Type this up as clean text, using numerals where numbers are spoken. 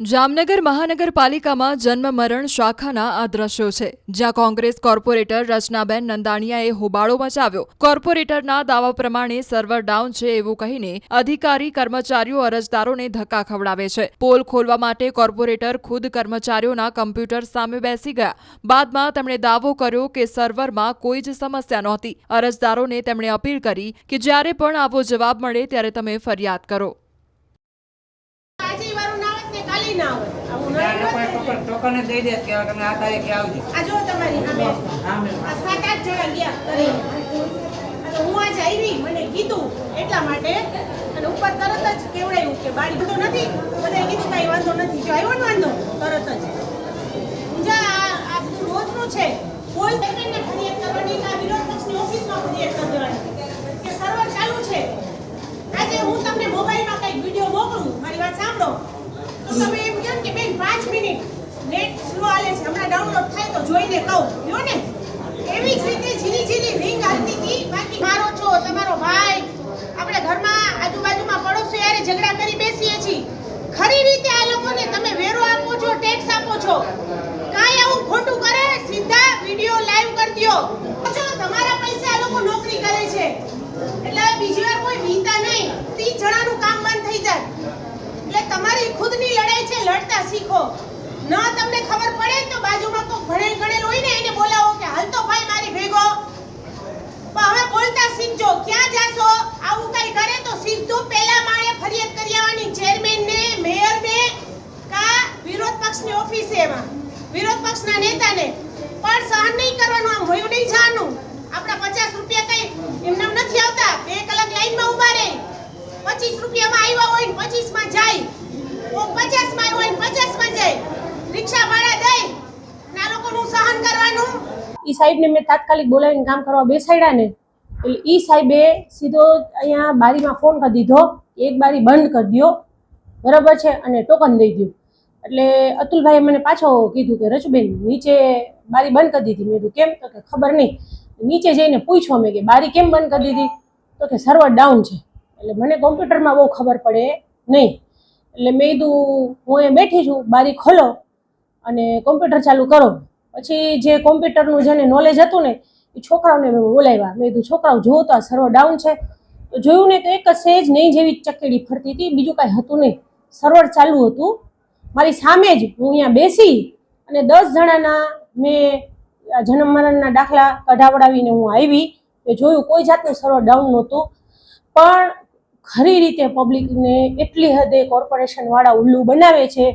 જામનગર મહાનગરપાલિકામાં જન્મ મરણ શાખાના આ દ્રશ્યો છે, જ્યાં કોંગ્રેસ કોર્પોરેટર રચનાબેન નંદાણીયાએ હોબાળો મચાવ્યો। કોર્પોરેટરના દાવા પ્રમાણે સર્વર ડાઉન છે એવું કહીને અધિકારી કર્મચારીઓ અરજદારોને ધક્કા ખવડાવે છે। પોલ ખોલવા માટે કોર્પોરેટર ખુદ કર્મચારીઓના કમ્પ્યુટર સામે બેસી ગયા। બાદમાં તેમણે દાવો કર્યો કે સર્વરમાં કોઈ જ સમસ્યા નહોતી। અરજદારોને તેમણે અપીલ કરી કે જ્યારે પણ આવો જવાબ મળે ત્યારે તમે ફરિયાદ કરો। टोकन दे दे के તમે આ તારીખે આવજો। આ જો તમારી સામે આ 7-8 જણા ગયા કરી અને હું આજ આવી મને કીધું એટલા માટે અને ઉપર તરત જ કેવડાયું કે બાળી તો નથી બધાએ કીધું કાંઈ વાંધો નથી જો આવ્યો ને વાંધો તરત જ જા આ બધું રોજનું છે કોઈ પેમેન્ટને ફરિયાદ કરવાની ના વિરોધ પક્ષની ઓફિસમાં ફરિયાદ કરી દેવાની કે સર્વર ચાલુ છે। આજે હું તમને મોબાઈલમાં કંઈક વિડીયો મોકલું મારી વાત સાંભળો તો તમે એમ કહો કે બેન 5 મિનિટ નેટ સ્લો આલે છે હમણાં ડાઉનલોડ થાય તો જોઈને કહું લ્યો ને એવી જ રીતે ઝીણી ઝીણી રિંગ આવતી હતી। બાકી મારો છો તમારો ભાઈ આપણે ઘરમાં આજુબાજુમાં પડોશી યારે ઝઘડા કરી બેસીએ છીએ ખરી રીતે આ લોકોને તમે વેરો આપો છો ટેક્સ આપો છો કાંઈ આવું ખોટું કરે સીધા વિડિયો લાઈવ કરી દયો જો તમારા પૈસા આ લોકો નોકરી કરે છે એટલે બીજી વાર કોઈ વીતા નહીં 30 જણાનું કામ બંધ થઈ જાય એટલે તમારી ખુદની લડાઈ છે લડતા શીખો। ન તમને ખબર પડે તો બાજુમાં કોઈ ભણેલ ગણેલ હોય ને એને બોલાવો કે હાલ તો ભાઈ મારી ભેગો પણ હવે બોલતા શીખજો। ક્યાં જાશો આવું કઈ કરે તો સીધું પહેલા માળે ફરિયાદ કરી આવવાની ચેરમેન ને મેયર ને કા વિરોધ પક્ષની ઓફિસે માં વિરોધ પક્ષના નેતાને પણ સહન નહીં કરવાનું આમ હોયું નહીં જવાનું। આપણા 50 રૂપિયા કઈ એમને નથી આવતા 2 કલાક લાઈનમાં ઊભા રહે 25 રૂપિયામાં આવ્યા હોય ને 25 માં જાય ઓ 50 માં હોય ને 50 માં જાય રિક્ષા ભાડા દે ના લોકોનું સહન કરવાનું। ઈ સાહેબને મેં તાત્કાલિક બોલાવીને કામ કરવા બેસાડ્યા ને એટલે ઈ સાહેબે સીધો અહીંયા બારીમાં ફોન કરી દીધો એક બારી બંધ કરી દો બરાબર છે અને ટોકન દઈ દો। એટલે અતુલભાઈએ મને પાછો કીધું કે રચુબેન નીચે બારી બંધ કરી દીધી। મેં કીધું કેમ તો કે ખબર નહીં। નીચે જઈને પૂછ્યો મેં કે બારી કેમ બંધ કરી દીધી તો કે સર્વર ડાઉન છે। એટલે મને કોમ્પ્યુટરમાં બહુ ખબર પડે નહીં એટલે મેં કીધું હું અહીંયા બેઠી છું બારી ખોલો અને કોમ્પ્યુટર ચાલુ કરો। પછી જે કોમ્પ્યુટરનું જેને નોલેજ હતું ને એ છોકરાઓને મેં બોલાવ્યા। મેં કીધું છોકરાઓ જુઓ તો આ સર્વર ડાઉન છે તો જોયું ને તો એક જ સેજ નહીં જેવી ચકેડી ફરતી હતી બીજું કાંઈ હતું નહીં સર્વર ચાલુ હતું। મારી સામે જ હું અહીંયા બેસી અને 10 જણાના મેં જન્મ મરણના દાખલા કઢાવડાવીને હું આવી મેં જોયું કોઈ જાતનું સર્વર ડાઉન નહોતું પણ ખરી રીતે પબ્લિકને એટલી હદે કોર્પોરેશનવાળા ઉલ્લુ બનાવે છે